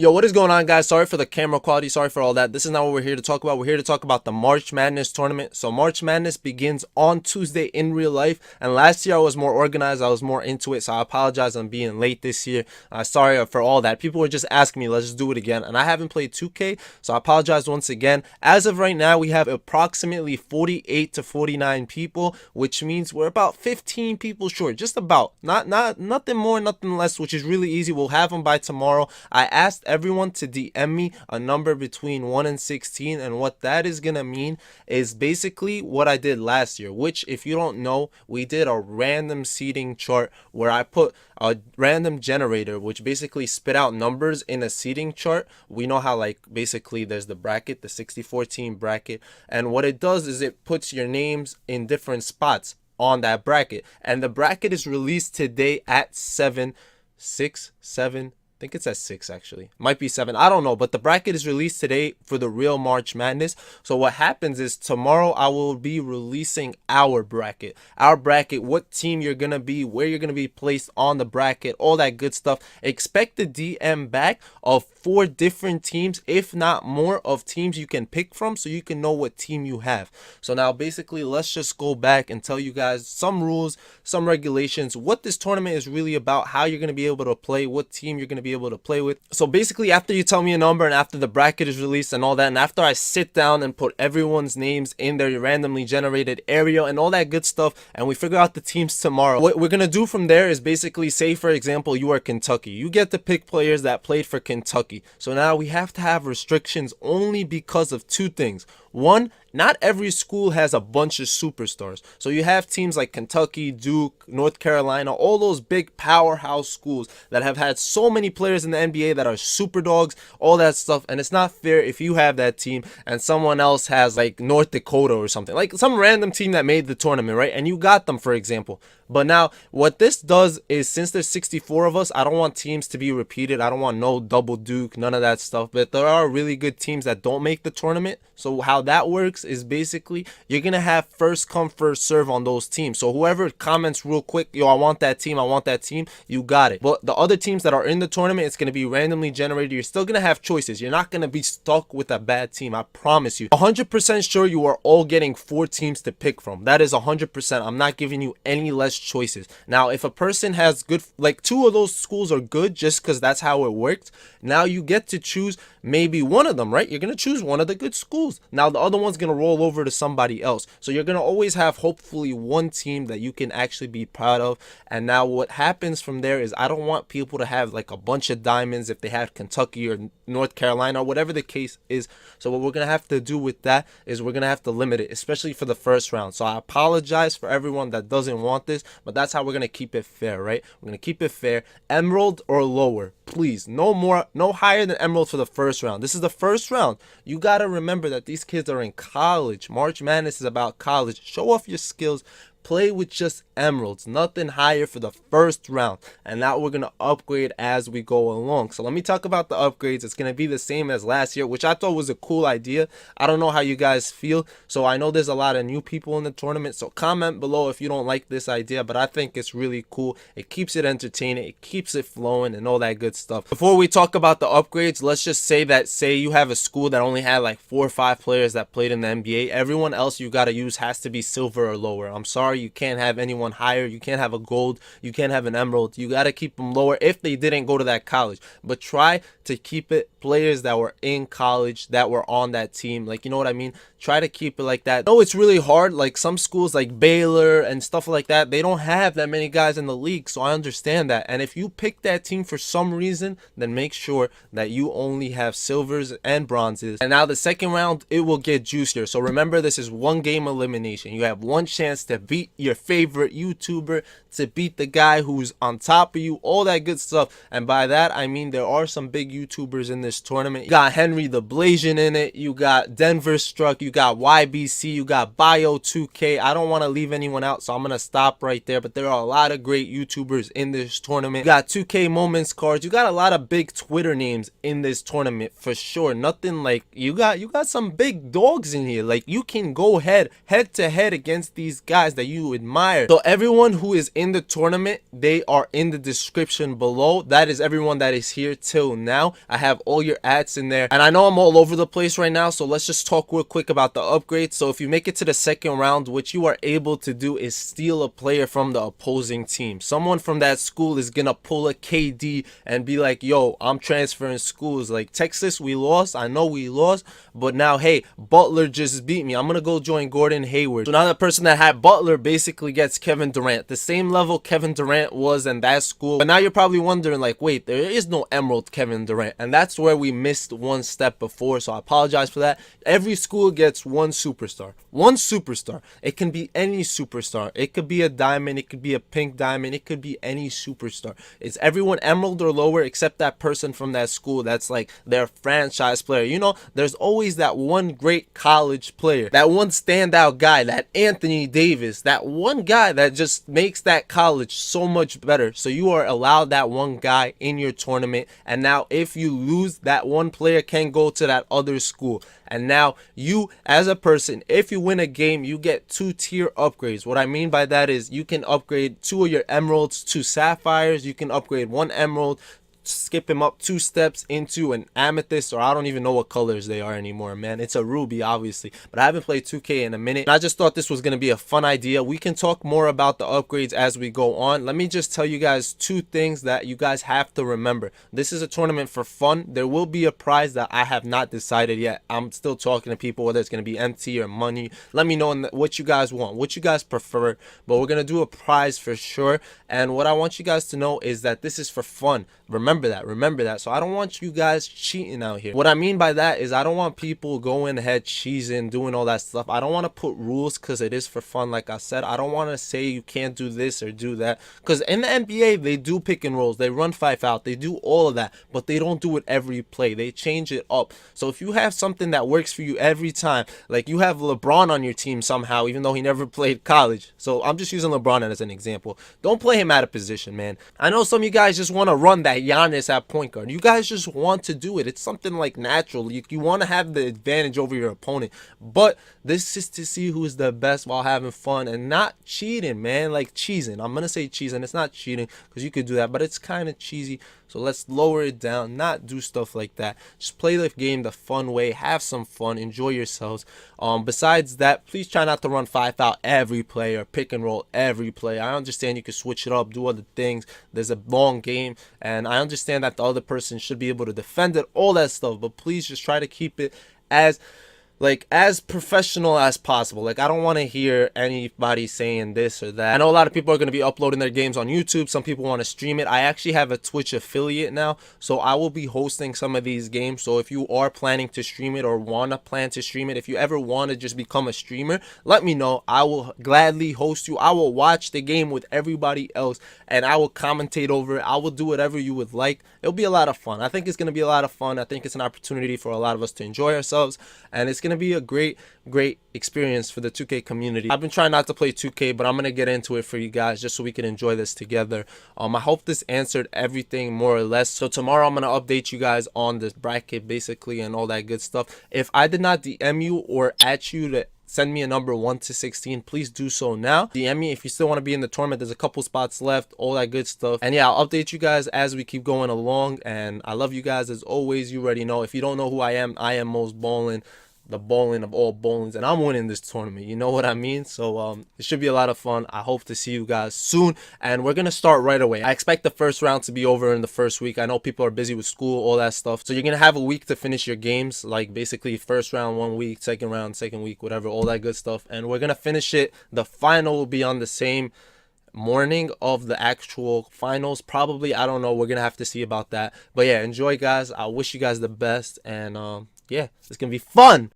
Yo, what is going on, guys? Sorry for the camera quality, sorry for all that. This is not what we're here to talk about. We're here to talk about the March Madness tournament. So March Madness begins on Tuesday in real life, and last year I was more organized, I was more into it, so I apologize on being late this year. Sorry for all that. People were just asking me, let's just do it again, and I haven't played 2K, so I apologize once again. As of right now, we have approximately 48 to 49 people, which means we're about 15 people short, just about. Nothing more, nothing less, which is really easy. We'll have them by tomorrow. I asked everyone to DM me a number between 1 and 16, and what that is gonna mean is basically what I did last year, which, if you don't know, we did a random seeding chart where I put a random generator which basically spit out numbers in a seeding chart. We know how, like, basically there's the bracket, the 64 team bracket, and what it does is it puts your names in different spots on that bracket, and the bracket is released today at 7 I think it's at 6, actually. Might be 7. I don't know. But the bracket is released today for the real March Madness. So what happens is tomorrow I will be releasing our bracket. Our bracket, what team you're going to be, where you're going to be placed on the bracket, all that good stuff. Expect the DM back of 4 different teams, if not more, of teams you can pick from so you can know what team you have. So now basically let's just go back and tell you guys some rules, some regulations, what this tournament is really about, how you're going to be able to play, what team you're going to be able to play with. So basically, after you tell me a number and after the bracket is released and all that, and after I sit down and put everyone's names in their randomly generated area and all that good stuff, and we figure out the teams tomorrow, what we're gonna do from there is basically, say for example you are Kentucky, you get to pick players that played for Kentucky. So now we have to have restrictions only because of 2 things. One, not every school has a bunch of superstars. So you have teams like Kentucky, Duke, North Carolina, all those big powerhouse schools that have had so many players in the NBA that are super dogs, all that stuff. And it's not fair if you have that team and someone else has, like, North Dakota or something, like some random team that made the tournament, right? And you got them, for example. But now what this does is, since there's 64 of us, I don't want teams to be repeated. I don't want no double Duke, none of that stuff. But there are really good teams that don't make the tournament. So how that works is basically you're gonna have first come first serve on those teams. So whoever comments real quick, yo, I want that team, you got it. But the other teams that are in the tournament, it's gonna be randomly generated. You're still gonna have choices. You're not gonna be stuck with a bad team, I promise you. 100% sure you are all getting 4 teams to pick from. That is 100%. I'm not giving you any less choices. Now if a person has good, like 2 of those schools are good just because that's how it worked, now you get to choose maybe one of them, right? You're gonna choose one of the good schools. Now the other one's gonna roll over to somebody else, so you're gonna always have hopefully one team that you can actually be proud of. And now what happens from there is, I don't want people to have like a bunch of diamonds if they had Kentucky or North Carolina or whatever the case is. So what we're gonna have to do with that is we're gonna have to limit it, especially for the first round. So I apologize for everyone that doesn't want this, but that's how we're gonna keep it fair, right? We're gonna keep it fair. Emerald or lower, please. No more, no higher than emerald for the first round. This is the first round. You gotta remember that these kids are in college. March Madness is about college. Show off your skills. Play with just emeralds, nothing higher for the first round. And now we're gonna upgrade as we go along. So let me talk about the upgrades. It's gonna be the same as last year, which I thought was a cool idea. I don't know how you guys feel. So I know there's a lot of new people in the tournament, so comment below if you don't like this idea, but I think it's really cool. It keeps it entertaining, it keeps it flowing, and all that good stuff. Before we talk about the upgrades, let's just say that, say you have a school that only had like 4 or 5 players that played in the NBA. Everyone else you gotta use has to be silver or lower. I'm sorry, you can't have anyone higher. You can't have a gold, you can't have an emerald. You got to keep them lower if they didn't go to that college, but try to keep it players that were in college that were on that team, like, you know what I mean? Try to keep it like that. No, it's really hard. Like some schools like Baylor and stuff like that, they don't have that many guys in the league, so I understand that. And if you pick that team for some reason, then make sure that you only have silvers and bronzes. And now the second round, it will get juicier. So remember, this is 1 game elimination. You have 1 chance to beat your favorite YouTuber, to beat the guy who's on top of you, all that good stuff. And by that I mean there are some big YouTubers in this tournament. You got HenryTheBlasian in it, you got DenverStruck, you got YBC, you got Bio2K. I don't want to leave anyone out, so I'm gonna stop right there. But there are a lot of great YouTubers in this tournament. You got 2K Moments cards, you got a lot of big Twitter names in this tournament for sure. Nothing like you got some big dogs in here. Like you can go head to head against these guys that you admire. So everyone who is in the tournament, they are in the description below. That is everyone that is here till now. I have all your ads in there, and I know I'm all over the place right now, so let's just talk real quick about the upgrades. So if you make it to the second round, what you are able to do is steal a player from the opposing team. Someone from that school is gonna pull a KD and be like, yo, I'm transferring schools. Like Texas, we lost, I know we lost, but now hey, Butler just beat me, I'm gonna go join Gordon Hayward. So now the person that had Butler basically gets Kevin Durant, the same level Kevin Durant was in that school. But now you're probably wondering like, wait, there is no Emerald Kevin Durant, and that's where we missed one step before, so I apologize for that. Every school gets one superstar. It can be any superstar. It could be a diamond, it could be a pink diamond, it could be any superstar. It's everyone Emerald or lower except that person from that school that's like their franchise player. You know, there's always that one great college player, that one standout guy, that Anthony Davis, that one guy that just makes that college so much better. So you are allowed that one guy in your tournament, and now if you lose, that one player can go to that other school. And now you as a person, if you win a game, you get 2-tier upgrades. What I mean by that is you can upgrade 2 of your emeralds to sapphires. You can upgrade 1 emerald, skip him up 2 steps into an amethyst, or I don't even know what colors they are anymore, man. It's a ruby obviously, but I haven't played 2K in a minute, and I just thought this was going to be a fun idea. We can talk more about the upgrades as we go on. Let me just tell you guys 2 things that you guys have to remember. This is a tournament for fun. There will be a prize that I have not decided yet. I'm still talking to people whether it's going to be MT or money. Let me know what you guys want, what you guys prefer, but we're going to do a prize for sure. And what I want you guys to know is that this is for fun. Remember that. So I don't want you guys cheating out here. What I mean by that is I don't want people going ahead cheesing, doing all that stuff. I don't want to put rules because it is for fun. Like I said, I don't want to say you can't do this or do that, because in the NBA they do pick and rolls, they run 5 out, they do all of that, but they don't do it every play. They change it up. So if you have something that works for you every time, like you have LeBron on your team somehow, even though he never played college, so I'm just using LeBron as an example, don't play him out of position, man. I know some of you guys just want to run that Giannis at point guard. You guys just want to do it. It's something like natural. You want to have the advantage over your opponent, but this is to see who is the best while having fun and not cheating, man. Like cheesing. I'm gonna say cheesing. It's not cheating because you could do that, but it's kind of cheesy. So let's lower it down, not do stuff like that. Just play the game the fun way, have some fun, enjoy yourselves. Besides that, please try not to run 5 out every play or pick and roll every play. I understand you can switch it up, do other things. There's a long game, and I understand that the other person should be able to defend it, all that stuff, but please just try to keep it as professional as possible. Like I don't want to hear anybody saying this or that. I know a lot of people are going to be uploading their games on YouTube. Some people want to stream it. I actually have a Twitch affiliate now, so I will be hosting some of these games. So if you are planning to stream it or want to plan to stream it, if you ever want to just become a streamer, let me know. I will gladly host you. I will watch the game with everybody else and I will commentate over it. I will do whatever you would like. It'll be a lot of fun. I think it's going to be a lot of fun. I think it's an opportunity for a lot of us to enjoy ourselves, and it's going to be a great experience for the 2K community. I've been trying not to play 2K, but I'm going to get into it for you guys just so we can enjoy this together. I hope this answered everything more or less. So tomorrow I'm going to update you guys on this bracket basically and all that good stuff. If I did not DM you or at you to send me a number 1 to 16, please do so now. DM me if you still want to be in the tournament. There's a couple spots left, all that good stuff. And yeah, I'll update you guys as we keep going along, and I love you guys as always. You already know. If you don't know who I am Mosballin, the bowling of all bowlings, and I'm winning this tournament, you know what I mean? So it should be a lot of fun. I hope to see you guys soon, and we're gonna start right away. I expect the first round to be over in the first week. I know people are busy with school, all that stuff, so you're gonna have a week to finish your games, like basically first round 1 week, second round second week, whatever, all that good stuff, and we're gonna finish it. The final will be on the same morning of the actual finals, probably. I don't know, we're gonna have to see about that. But yeah, enjoy guys. I wish you guys the best, and yeah, it's gonna be fun.